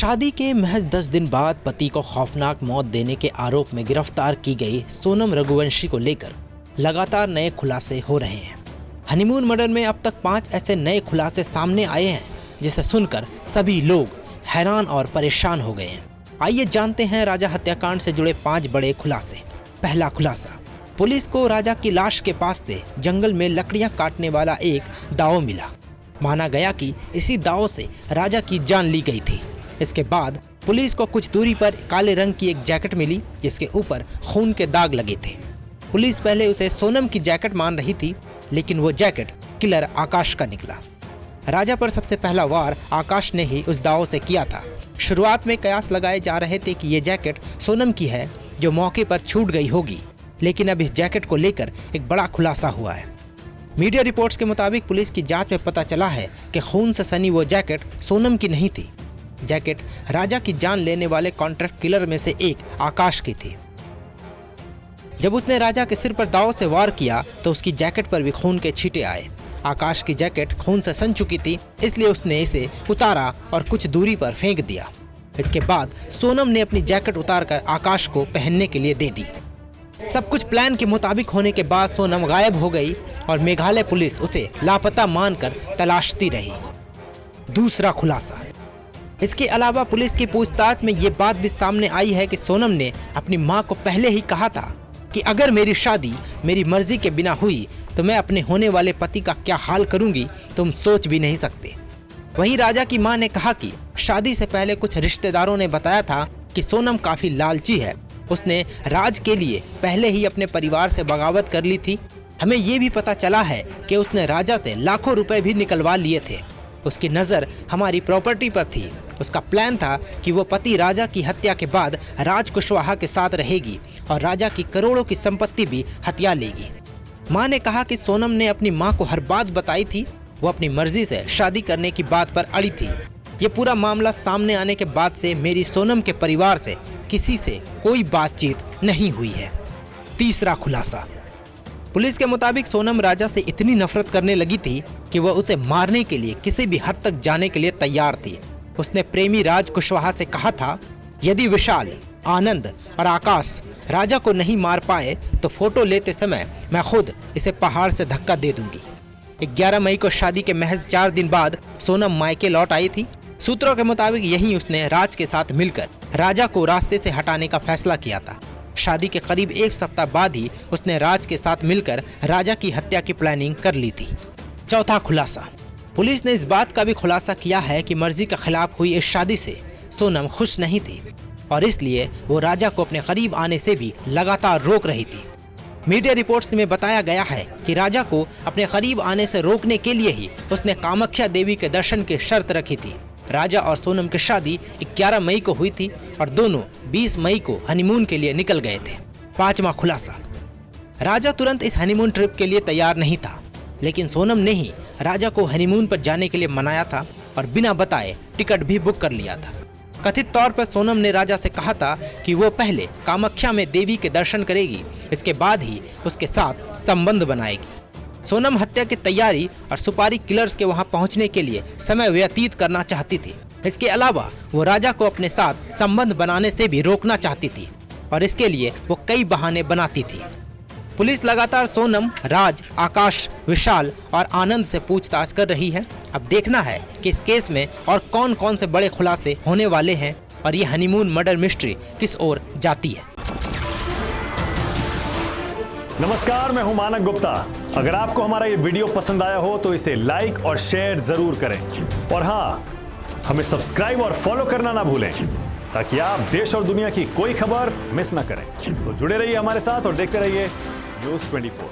शादी के महज 10 दिन बाद पति को खौफनाक मौत देने के आरोप में गिरफ्तार की गई सोनम रघुवंशी को लेकर लगातार नए खुलासे हो रहे हैं। हनीमून मर्डर में अब तक 5 ऐसे नए खुलासे सामने आए हैं जिसे सुनकर सभी लोग हैरान और परेशान हो गए हैं। आइए जानते हैं राजा हत्याकांड से जुड़े 5 बड़े खुलासे। पहला खुलासा, पुलिस को राजा की लाश के पास से जंगल में लकड़ियां काटने वाला एक दाव मिला। माना गया कि इसी दाव से राजा की जान ली गई थी। इसके बाद पुलिस को कुछ दूरी पर काले रंग की एक जैकेट मिली जिसके ऊपर खून के दाग लगे थे। पुलिस पहले उसे सोनम की जैकेट मान रही थी, लेकिन वो जैकेट किलर आकाश का निकला। राजा पर सबसे पहला वार आकाश ने ही उस दाव से किया था। शुरुआत में कयास लगाए जा रहे थे कि ये जैकेट सोनम की है जो मौके पर छूट गई होगी, लेकिन अब इस जैकेट को लेकर एक बड़ा खुलासा हुआ है। मीडिया रिपोर्ट्स के मुताबिक पुलिस की जांच में पता चला है कि खून से सनी वो जैकेट सोनम की नहीं थी। जैकेट राजा की जान लेने वाले कॉन्ट्रैक्ट किलर में से एक आकाश की थी। जब उसने राजा के सिर पर दाव से वार किया तो उसकी जैकेट पर भी खून के छींटे आए। आकाश की जैकेट खून से सन चुकी थी, इसलिए उसने इसे उतारा और कुछ दूरी पर फेंक दिया। इसके बाद सोनम ने अपनी जैकेट उतारकर आकाश को पहनने के लिए दे दी। सब कुछ प्लान के मुताबिक होने के बाद सोनम गायब हो गई और मेघालय पुलिस उसे लापता मानकर तलाशती रही। दूसरा खुलासा, इसके अलावा पुलिस की पूछताछ में ये बात भी सामने आई है कि सोनम ने अपनी मां को पहले ही कहा था कि अगर मेरी शादी मेरी मर्जी के बिना हुई तो मैं अपने होने वाले पति का क्या हाल करूंगी तुम सोच भी नहीं सकते। वहीं राजा की मां ने कहा कि शादी से पहले कुछ रिश्तेदारों ने बताया था कि सोनम काफी लालची है। उसने राज के लिए पहले ही अपने परिवार से बगावत कर ली थी। हमें ये भी पता चला है कि उसने राजा से लाखों रुपए भी निकलवा लिए थे। उसकी नज़र हमारी प्रॉपर्टी पर थी। उसका प्लान था कि वो पति राजा की हत्या के बाद राज कुशवाहा के साथ रहेगी और राजा की करोड़ों की संपत्ति भी हथिया लेगी। माँ ने कहा कि सोनम ने अपनी माँ को हर बात बताई थी। वो अपनी मर्जी से शादी करने की बात पर अड़ी थी। ये पूरा मामला सामने आने के बाद से मेरी सोनम के परिवार से किसी से कोई बातचीत नहीं हुई है। तीसरा खुलासा, पुलिस के मुताबिक सोनम राजा से इतनी नफरत करने लगी थी कि वह उसे मारने के लिए किसी भी हद तक जाने के लिए तैयार थी। उसने प्रेमी राज कुशवाहा से कहा था, यदि विशाल, आनंद और आकाश राजा को नहीं मार पाए तो फोटो लेते समय मैं खुद इसे पहाड़ से धक्का दे दूंगी। 11 मई को शादी के महज 4 दिन बाद सोनम मायके लौट आई थी। सूत्रों के मुताबिक यहीं उसने राज के साथ मिलकर राजा को रास्ते से हटाने का फैसला किया था। शादी के करीब 1 सप्ताह बाद ही उसने राज के साथ मिलकर राजा की हत्या की प्लानिंग कर ली थी। चौथा खुलासा, पुलिस ने इस बात का भी खुलासा किया है कि मर्जी के खिलाफ हुई इस शादी से सोनम खुश नहीं थी और इसलिए वो राजा को अपने करीब आने से भी लगातार रोक रही थी। मीडिया रिपोर्ट्स में बताया गया है कि राजा को अपने करीब आने से रोकने के लिए ही उसने कामाख्या देवी के दर्शन की शर्त रखी थी। राजा और सोनम की शादी 11 मई को हुई थी और दोनों 20 मई को हनीमून के लिए निकल गए थे। पांचवा खुलासा, राजा तुरंत इस हनीमून ट्रिप के लिए तैयार नहीं था, लेकिन सोनम ने ही राजा को हनीमून पर जाने के लिए मनाया था और बिना बताए टिकट भी बुक कर लिया था। कथित तौर पर सोनम ने राजा से कहा था कि वो पहले कामाख्या में देवी के दर्शन करेगी, इसके बाद ही उसके साथ संबंध बनाएगी। सोनम हत्या की तैयारी और सुपारी किलर्स के वहां पहुंचने के लिए समय व्यतीत करना चाहती थी। इसके अलावा वो राजा को अपने साथ संबंध बनाने से भी रोकना चाहती थी और इसके लिए वो कई बहाने बनाती थी। पुलिस लगातार सोनम, राज, आकाश, विशाल और आनंद से पूछताछ कर रही है। अब देखना है कि इस केस में और कौन कौन से बड़े खुलासे होने वाले हैं और ये हनीमून मर्डर मिस्ट्री किस ओर जाती है। नमस्कार, मैं हूं मानक गुप्ता। अगर आपको हमारा ये वीडियो पसंद आया हो तो इसे लाइक और शेयर जरूर करें और हाँ, हमें सब्सक्राइब और फॉलो करना ना भूलें ताकि आप देश और दुनिया की कोई खबर मिस ना करें। तो जुड़े रहिए हमारे साथ और देखते रहिए न्यूज़ 24।